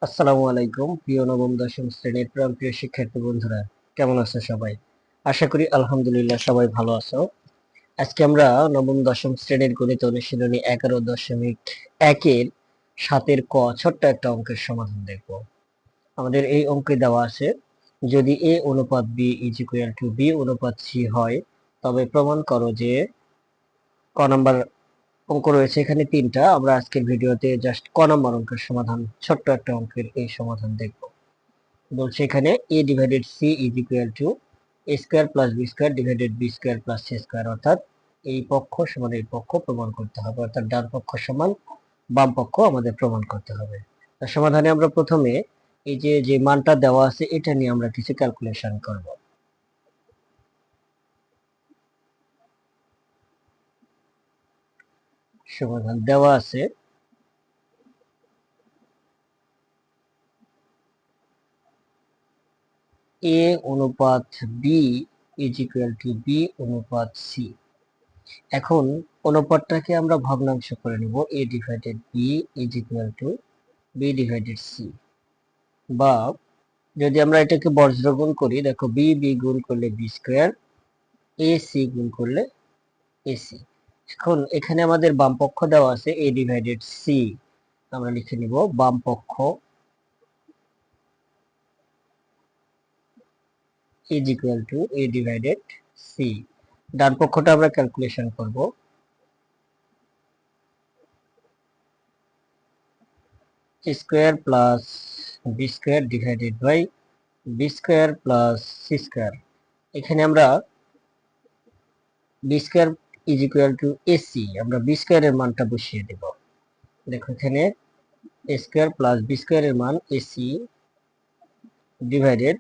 আসসালামু আলাইকুম প্রিয় নবম দশম শ্রেণীর প্রিয় শিক্ষার্থী বন্ধুরা, কেমন আছো সবাই? আশা করি আলহামদুলিল্লাহ সবাই ভালো আছো। আজকে আমরা নবম দশম শ্রেণীর গণিত অনুশীলনী 11.1-এর 7-এর ক ছোট্ট একটা অঙ্কের সমাধান দেখব। আমাদের এই অঙ্কে দেওয়া আছে, যদি এ অনুপাত B is equal to B অনুপাত সি হয় তবে প্রমাণ করো যে ক নাম্বার অঙ্ক রয়েছে এখানে তিনটা। আমরা আজকের ভিডিওতে জাস্ট ক নাম্বার অঙ্কের সমাধান, ছোট্ট একটা অঙ্কের এই সমাধান দেখব। বলছে এখানে a divided c is equal to a square plus b square divided b square plus c square, অর্থাৎ এই পক্ষ সমান এই পক্ষ প্রমাণ করতে হবে, অর্থাৎ ডান পক্ষ সমান বাম পক্ষ আমাদের প্রমাণ করতে হবে। তার সমাধানে আমরা প্রথমে এই যে মানটা দেওয়া আছে এটা নিয়ে আমরা কিছু ক্যালকুলেশন করব। সমাধান দেওয়া আছে a অনুপাত b is equal two b অনুপাত c। এখন অনুপাতটাকে আমরা ভগ্নাংশ করে নিব, a divided b is equal two b divided c, বা যদি আমরা এটাকে বজ্রগুণ করি, দেখো বি বি গুণ করলে বি স্কয়ার, এ সি গুণ করলে এসি। এখন এখানে আমাদের বাম পক্ষ দেওয়া আছে a ডিভাইডেড সি, আমরা লিখে নিব বাম পক্ষ is equal to a divided c. ডান পক্ষটা আমরা ক্যালকুলেশন করব, square plus b square divided by b square plus c square. এখানে আমরা b square is equal to ac, আমরা বি স্কয়ারের মানটা বসিয়ে দেব। দেখো এখানে a স্কয়ার প্লাস বি স্কয়ারের মান এসি ডিভাইডেড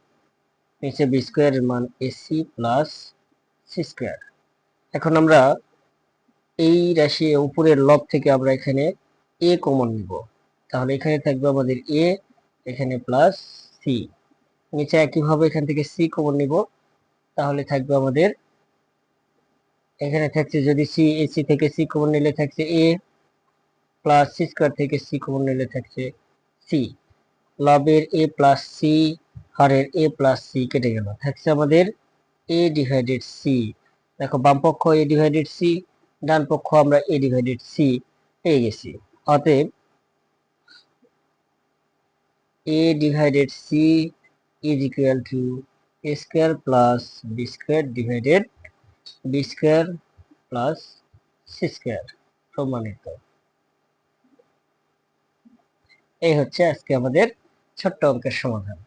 নিচে বি স্কয়ারের মান এসি প্লাস সি স্কয়ার। এখন আমরা এই রাশি উপরের লব থেকে আমরা এখানে এ কমন নিব, তাহলে এখানে থাকবে আমাদের এ, এখানে প্লাস সি। নিচে একইভাবে এখান থেকে সি কমন নিব, তাহলে থাকবে আমাদের এখানে থাকছে, যদি সি এসি থেকে সি কমন নিলে থাকছে এ, প্লাস সি স্কয়ার থেকে সি কমন নিলে থাকছে সি। লবের এ প্লাস সি, হরের এ প্লাস সি কেটে গেল, থাকছে আমাদের এ ডিভাইডেড সি। দেখো বাম পক্ষ এ ডিভাইডেড সি, ডান পক্ষ আমরা এ ডিভাইডেড সি পেয়ে গেছি। অতএব a divided c is equal to a square plus b square divided b square plus c square প্রমাণিত। এই হচ্ছে আজকে আমাদের ছোট্ট অঙ্কের সমাধান।